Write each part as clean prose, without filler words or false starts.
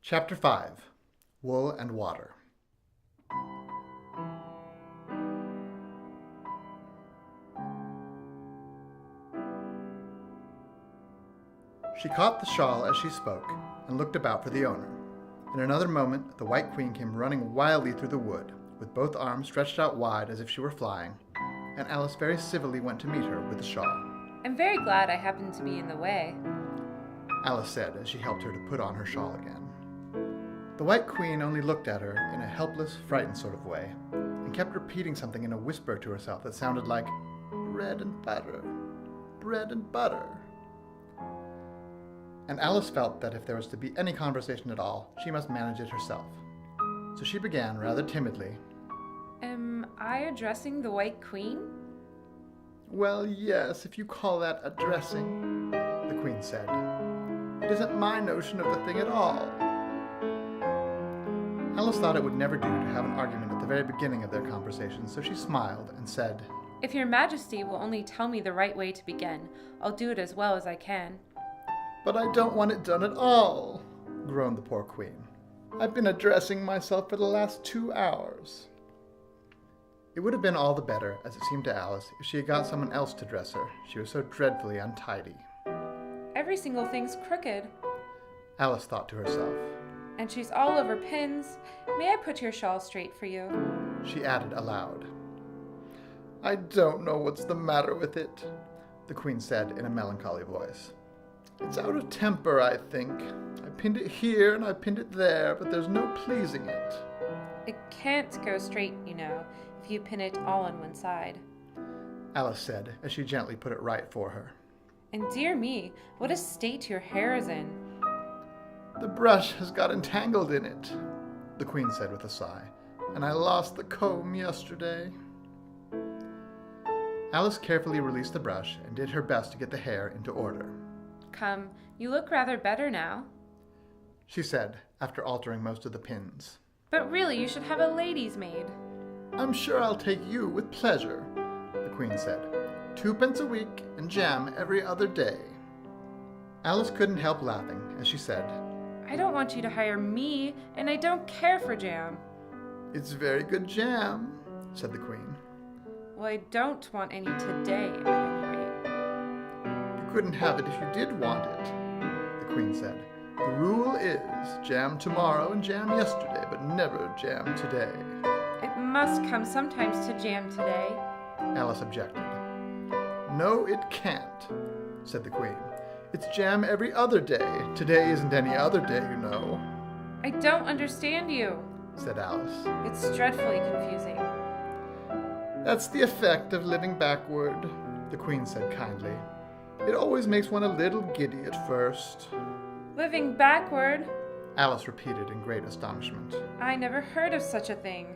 Chapter 5. Wool and Water. She caught the shawl as she spoke and looked about for the owner. In another moment, the White Queen came running wildly through the wood, with both arms stretched out wide as if she were flying, and Alice very civilly went to meet her with the shawl. I'm very glad I happened to be in the way. Alice said as she helped her to put on her shawl again. The White Queen only looked at her in a helpless, frightened sort of way, and kept repeating something in a whisper to herself that sounded like, "Bread and butter, bread and butter." And Alice felt that if there was to be any conversation at all, she must manage it herself. So she began, rather timidly. Am I addressing the White Queen? "Well, yes, if you call that addressing," the Queen said. "It isn't my notion of the thing at all." Alice thought it would never do to have an argument at the very beginning of their conversation, so she smiled and said, If your Majesty will only tell me the right way to begin, I'll do it as well as I can. "But I don't want it done at all," groaned the poor Queen. "I've been addressing myself for the last 2 hours." It would have been all the better, as it seemed to Alice, if she had got someone else to dress her. She was so dreadfully untidy. Every single thing's crooked, Alice thought to herself. and she's all over pins. May I put your shawl straight for you? She added aloud. "I don't know what's the matter with it," the Queen said in a melancholy voice. "It's out of temper, I think. I pinned it here and I pinned it there, but there's no pleasing it." It can't go straight, you know, if you pin it all on one side. Alice said as she gently put it right for her. And dear me, what a state your hair is in. "The brush has got entangled in it," the Queen said with a sigh, "and I lost the comb yesterday." Alice carefully released the brush and did her best to get the hair into order. Come, you look rather better now. She said, after altering most of the pins. But really, you should have a lady's maid. "I'm sure I'll take you with pleasure," the Queen said. "2 pence a week and jam every other day." Alice couldn't help laughing as she said, I don't want you to hire me, and I don't care for jam. "It's very good jam," said the Queen. Well, I don't want any today, at any rate. "You couldn't have it if you did want it," the Queen said. "The rule is jam tomorrow and jam yesterday, but never jam today." It must come sometimes to jam today. Alice objected. "No, it can't," said the Queen. "It's jam every other day. Today isn't any other day, you know," I don't understand you. said Alice. It's dreadfully confusing. "That's the effect of living backward," the Queen said kindly. "It always makes one a little giddy at first." Living backward? Alice repeated in great astonishment. I never heard of such a thing.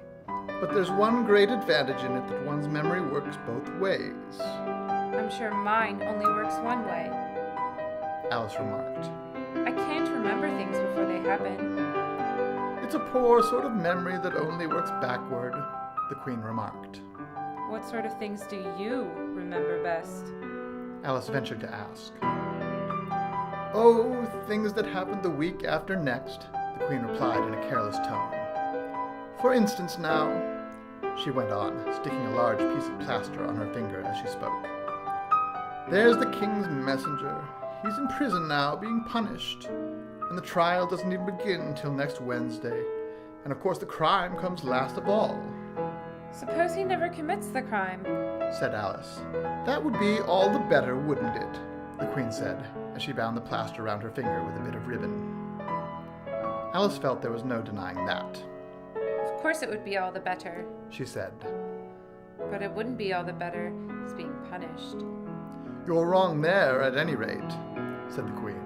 "But there's one great advantage in it, that one's memory works both ways," I'm sure mine only works one way. Alice remarked. I can't remember things before they happen. "It's a poor sort of memory that only works backward," the Queen remarked. What sort of things do you remember best? Alice ventured to ask. "Oh, things that happened the week after next," the Queen replied in a careless tone. "For instance now," she went on, sticking a large piece of plaster on her finger as she spoke. "There's the King's messenger. He's in prison now, being punished, and the trial doesn't even begin until next Wednesday, and of course the crime comes last of all." Suppose he never commits the crime. said Alice. "That would be all the better, wouldn't it?" the Queen said, as she bound the plaster around her finger with a bit of ribbon. Alice felt there was no denying that. Of course it would be all the better. She said. But it wouldn't be all the better as being punished. "You're wrong there, at any rate," said the Queen.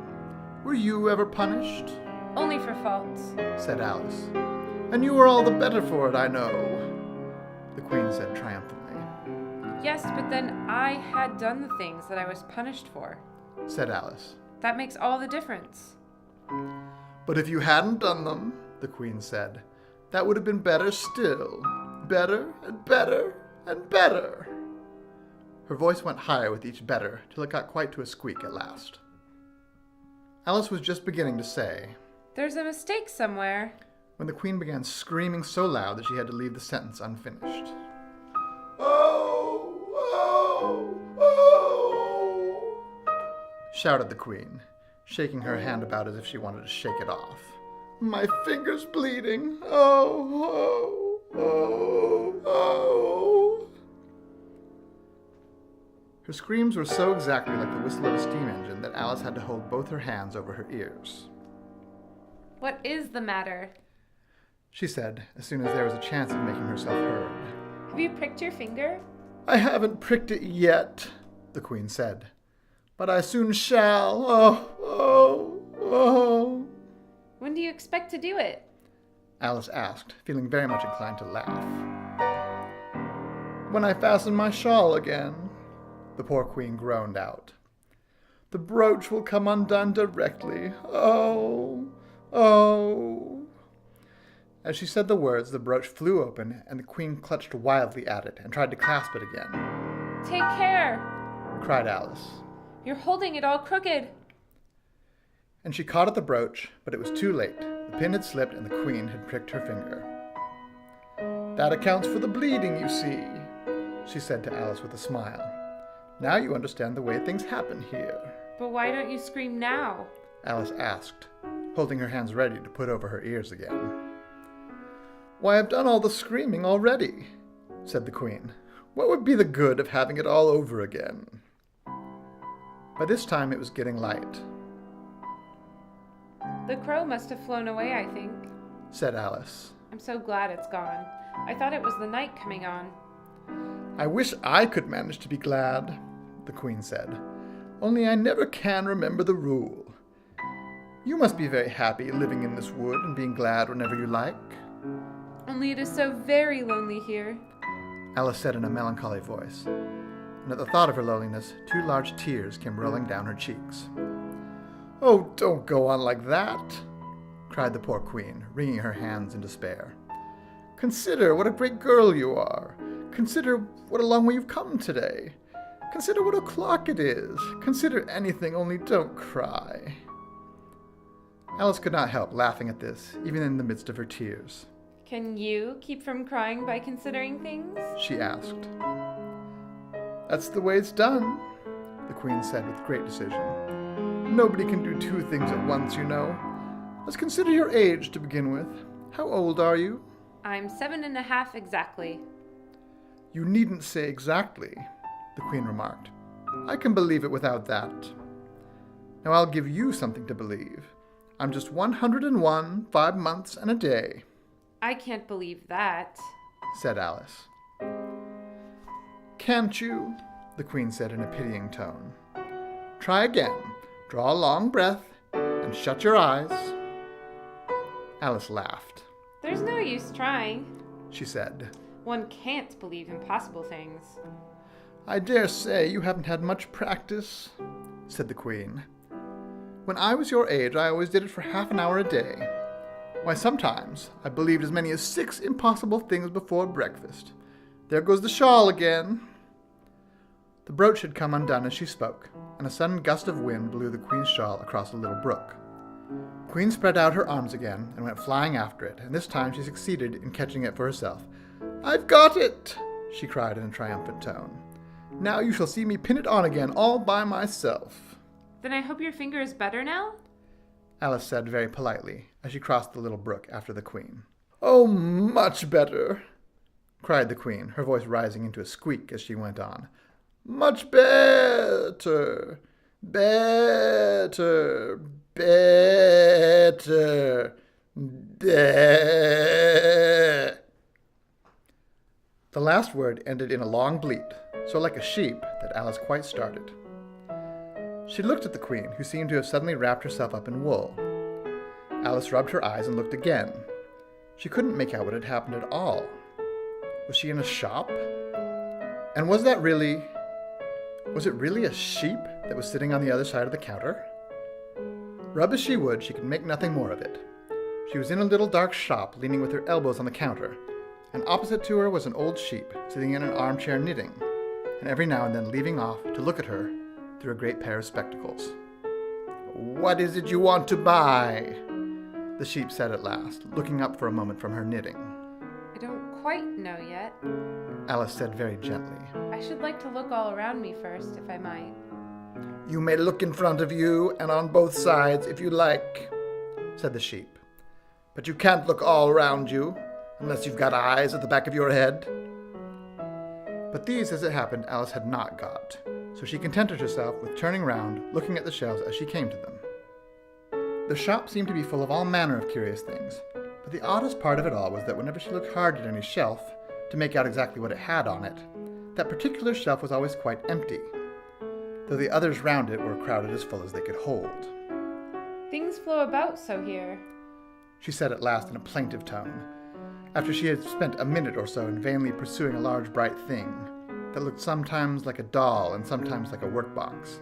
"Were you ever punished?" Only for faults. said Alice. "And you were all the better for it, I know," the Queen said triumphantly. Yes, but then I had done the things that I was punished for. said Alice. That makes all the difference. "But if you hadn't done them," the Queen said, "that would have been better still. Better and better and better." Her voice went higher with each better, till it got quite to a squeak at last. Alice was just beginning to say, There's a mistake somewhere. When the Queen began screaming so loud that she had to leave the sentence unfinished. "Oh! Oh! Oh!" shouted the Queen, shaking her hand about as if she wanted to shake it off. "My finger's bleeding. Oh! Oh! Oh! Oh!" Her screams were so exactly like the whistle of a steam engine that Alice had to hold both her hands over her ears. What is the matter? She said, as soon as there was a chance of making herself heard. Have you pricked your finger? "I haven't pricked it yet," the Queen said, "but I soon shall. Oh, oh, oh." When do you expect to do it? Alice asked, feeling very much inclined to laugh. "When I fasten my shawl again," the poor Queen groaned out. "The brooch will come undone directly. Oh, oh." As she said the words, the brooch flew open, and the Queen clutched wildly at it and tried to clasp it again. Take care! Cried Alice. You're holding it all crooked. And she caught at the brooch, but it was too late. The pin had slipped and the Queen had pricked her finger. "That accounts for the bleeding, you see," she said to Alice with a smile. "Now you understand the way things happen here." But why don't you scream now? Alice asked, holding her hands ready to put over her ears again. "Why, I've done all the screaming already," said the Queen. "What would be the good of having it all over again?" By this time it was getting light. The crow must have flown away, I think, said Alice. I'm so glad it's gone. I thought it was the night coming on. "I wish I could manage to be glad," the Queen said. "Only I never can remember the rule. You must be very happy living in this wood and being glad whenever you like." Only it is so very lonely here. Alice said in a melancholy voice, and at the thought of her loneliness, 2 large tears came rolling down her cheeks. "Oh, don't go on like that," cried the poor Queen, wringing her hands in despair. "Consider what a great girl you are. Consider what a long way you've come today. Consider what o'clock it is. Consider anything, only don't cry." Alice could not help laughing at this, even in the midst of her tears. Can you keep from crying by considering things? She asked. "That's the way it's done," the Queen said with great decision. "Nobody can do 2 things at once, you know. Let's consider your age to begin with. How old are you?" I'm 7.5 exactly. "You needn't say exactly," the Queen remarked. "I can believe it without that. Now I'll give you something to believe. I'm just 101, 5 months and a day." I can't believe that, said Alice. "Can't you?" the Queen said in a pitying tone. "Try again. Draw a long breath and shut your eyes." Alice laughed. There's no use trying, she said. One can't believe impossible things. "I dare say you haven't had much practice," said the Queen. "When I was your age, I always did it for half an hour a day. Why, sometimes I believed as many as 6 impossible things before breakfast. There goes the shawl again." The brooch had come undone as she spoke, and a sudden gust of wind blew the Queen's shawl across a little brook. The Queen spread out her arms again and went flying after it, and this time she succeeded in catching it for herself. "I've got it!" she cried in a triumphant tone. "Now you shall see me pin it on again all by myself." Then I hope your finger is better now? Alice said very politely as she crossed the little brook after the Queen. "Oh, much better!" cried the Queen, her voice rising into a squeak as she went on. "Much better! Better! Better! Better!" The last word ended in a long bleat, so like a sheep that Alice quite started. She looked at the Queen, who seemed to have suddenly wrapped herself up in wool. Alice rubbed her eyes and looked again. She couldn't make out what had happened at all. Was she in a shop? And was it really a sheep that was sitting on the other side of the counter? Rub as she would, she could make nothing more of it. She was in a little dark shop, leaning with her elbows on the counter, and opposite to her was an old sheep, sitting in an armchair knitting, and every now and then leaving off to look at her through a great pair of spectacles. "What is it you want to buy?" the sheep said at last, looking up for a moment from her knitting. I don't quite know yet. Alice said very gently. I should like to look all around me first, if I might. You may look in front of you and on both sides if you like, said the sheep. But you can't look all around you, unless you've got eyes at the back of your head. But these, as it happened, Alice had not got, so she contented herself with turning round, looking at the shelves as she came to them. The shop seemed to be full of all manner of curious things, but the oddest part of it all was that whenever she looked hard at any shelf, to make out exactly what it had on it, that particular shelf was always quite empty, though the others round it were crowded as full as they could hold. Things flow about so here, she said at last in a plaintive tone, after she had spent a minute or so in vainly pursuing a large bright thing that looked sometimes like a doll and sometimes like a workbox,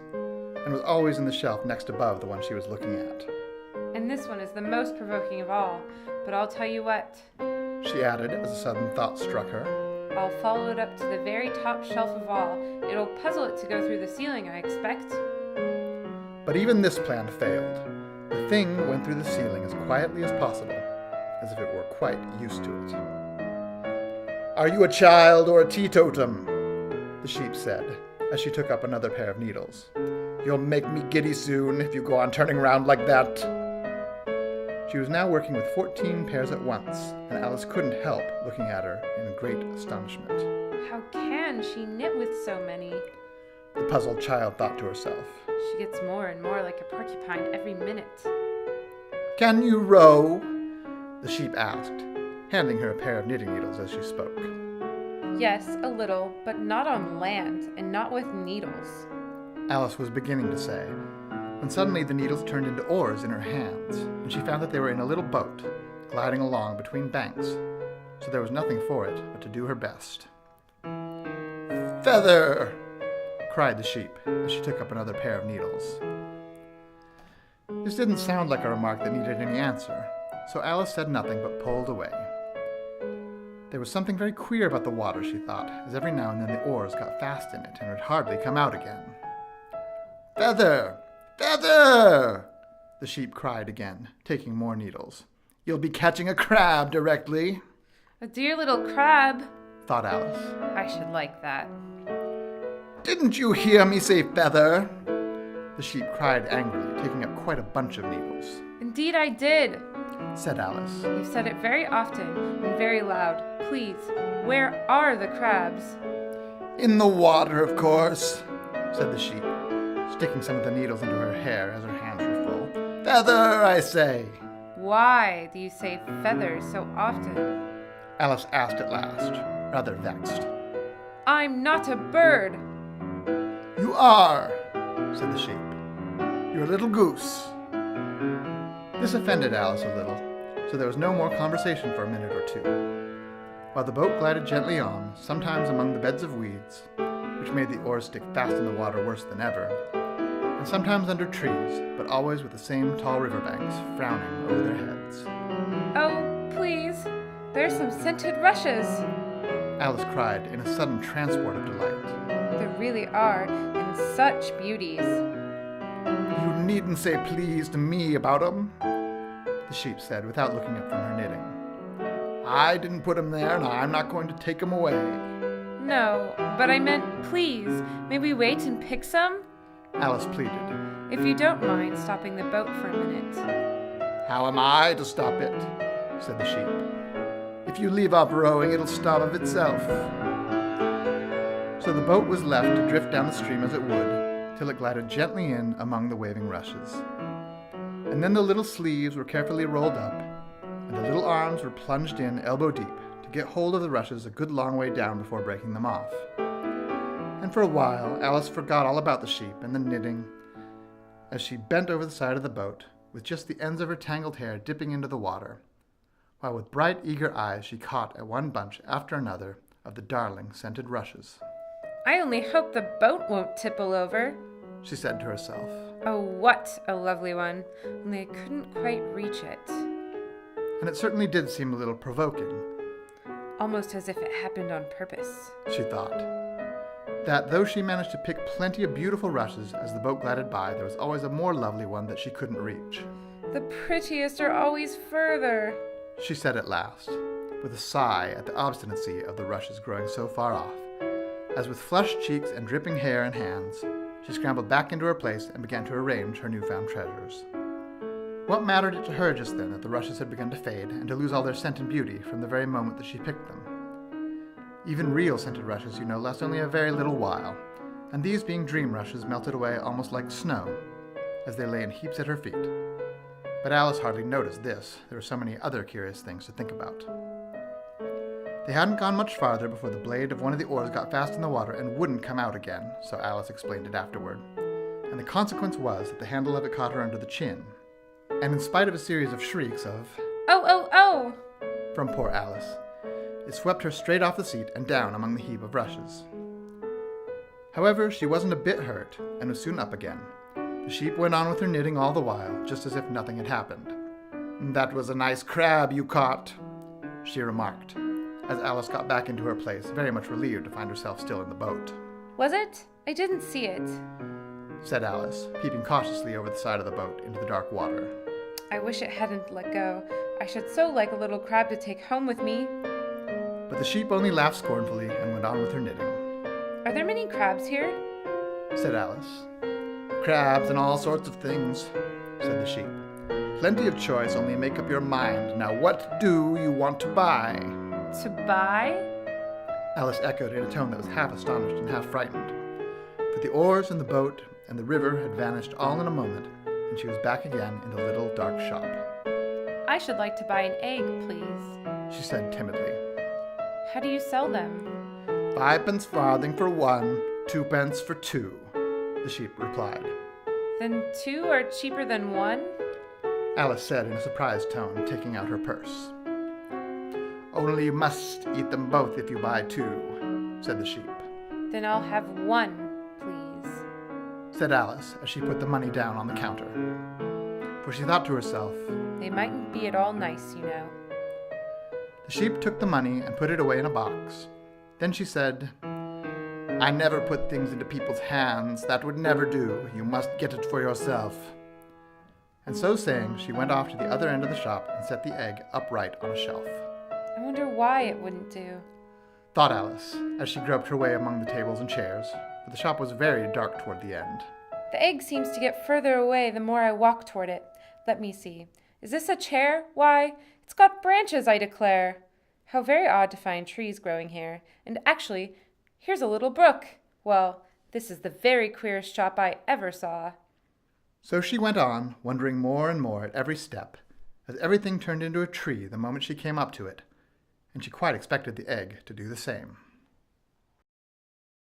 and was always in the shelf next above the one she was looking at. And this one is the most provoking of all, but I'll tell you what, she added as a sudden thought struck her. I'll follow it up to the very top shelf of all. It'll puzzle it to go through the ceiling, I expect. But even this plan failed. The thing went through the ceiling as quietly as possible, as if it were quite used to it. Are you a child or a teetotum? The sheep said, as she took up another pair of needles. You'll make me giddy soon if you go on turning round like that. She was now working with 14 pairs at once, and Alice couldn't help looking at her in great astonishment. How can she knit with so many? The puzzled child thought to herself. She gets more and more like a porcupine every minute. Can you row? The sheep asked, handing her a pair of knitting needles as she spoke. Yes, a little, but not on land, and not with needles. Alice was beginning to say, when suddenly the needles turned into oars in her hands, and she found that they were in a little boat, gliding along between banks, so there was nothing for it but to do her best. Feather! Cried the sheep, as she took up another pair of needles. This didn't sound like a remark that needed any answer, so Alice said nothing but pulled away. There was something very queer about the water, she thought, as every now and then the oars got fast in it and would hardly come out again. Feather! Feather! The sheep cried again, taking more needles. You'll be catching a crab directly. A dear little crab, thought Alice. I should like that. Didn't you hear me say feather? The sheep cried angrily, taking up quite a bunch of needles. Indeed I did, said Alice. You've said it very often and very loud. Please, where are the crabs? In the water, of course, said the sheep, sticking some of the needles into her hair as her hands were full. Feather, I say. Why do you say feather so often? Alice asked at last, rather vexed. I'm not a bird. You are, said the sheep. You're a little goose. This offended Alice a little, so there was no more conversation for a minute or two, while the boat glided gently on, sometimes among the beds of weeds, which made the oars stick fast in the water worse than ever, and sometimes under trees, but always with the same tall riverbanks frowning over their heads. Oh, please, there's some scented rushes, Alice cried in a sudden transport of delight. There really are, and such beauties. You needn't say please to me about 'em, the sheep said without looking up from her knitting. I didn't put 'em there, and I'm not going to take 'em away. No, but I meant please, may we wait and pick some? Alice pleaded. If you don't mind stopping the boat for a minute. How am I to stop it? Said the sheep. If you leave off rowing, it'll stop of itself. So the boat was left to drift down the stream as it would, till it glided gently in among the waving rushes. And then the little sleeves were carefully rolled up, and the little arms were plunged in elbow deep to get hold of the rushes a good long way down before breaking them off. And for a while Alice forgot all about the sheep and the knitting, as she bent over the side of the boat, with just the ends of her tangled hair dipping into the water, while with bright, eager eyes she caught at one bunch after another of the darling scented rushes. I only hope the boat won't tipple over, she said to herself. Oh, what a lovely one, only I couldn't quite reach it. And it certainly did seem a little provoking. Almost as if it happened on purpose, she thought. That though she managed to pick plenty of beautiful rushes as the boat glided by, there was always a more lovely one that she couldn't reach. The prettiest are always further, she said at last, with a sigh at the obstinacy of the rushes growing so far off, as with flushed cheeks and dripping hair and hands, she scrambled back into her place and began to arrange her newfound treasures. What mattered it to her just then that the rushes had begun to fade and to lose all their scent and beauty from the very moment that she picked them? Even real scented rushes, last only a very little while, and these being dream rushes melted away almost like snow, as they lay in heaps at her feet. But Alice hardly noticed this. There were so many other curious things to think about. They hadn't gone much farther before the blade of one of the oars got fast in the water and wouldn't come out again, so Alice explained it afterward. And the consequence was that the handle of it caught her under the chin. And in spite of a series of shrieks of, "Oh, oh, oh!" from poor Alice, it swept her straight off the seat and down among the heap of rushes. However, she wasn't a bit hurt, and was soon up again. The sheep went on with her knitting all the while, just as if nothing had happened. "That was a nice crab you caught," she remarked, as Alice got back into her place, very much relieved to find herself still in the boat. "Was it? I didn't see it," said Alice, peeping cautiously over the side of the boat into the dark water. "I wish it hadn't let go. I should so like a little crab to take home with me." But the sheep only laughed scornfully and went on with her knitting. "Are there many crabs here?" said Alice. "Crabs and all sorts of things," said the sheep. "Plenty of choice, only make up your mind. Now what do you want to buy?" "To buy?" Alice echoed in a tone that was half astonished and half frightened. For the oars and the boat and the river had vanished all in a moment, and she was back again in the little dark shop. "I should like to buy an egg, please," she said timidly. "How do you sell them?" "5 farthing for 1, 2 for 2, the sheep replied. "Then 2 are cheaper than 1? Alice said in a surprised tone, taking out her purse. "Only you must eat them both if you buy 2, said the sheep. "Then I'll have 1, please," said Alice as she put the money down on the counter. For she thought to herself, "They mightn't be at all nice, The sheep took the money and put it away in a box. Then she said, "I never put things into people's hands. That would never do. You must get it for yourself." And so saying, she went off to the other end of the shop and set the egg upright on a shelf. "I wonder why it wouldn't do," thought Alice, as she groped her way among the tables and chairs, for the shop was very dark toward the end. "The egg seems to get further away the more I walk toward it. Let me see. Is this a chair? Why, it's got branches, I declare. How very odd to find trees growing here. And actually, here's a little brook. Well, this is the very queerest shop I ever saw." So she went on, wondering more and more at every step, as everything turned into a tree the moment she came up to it, and she quite expected the egg to do the same.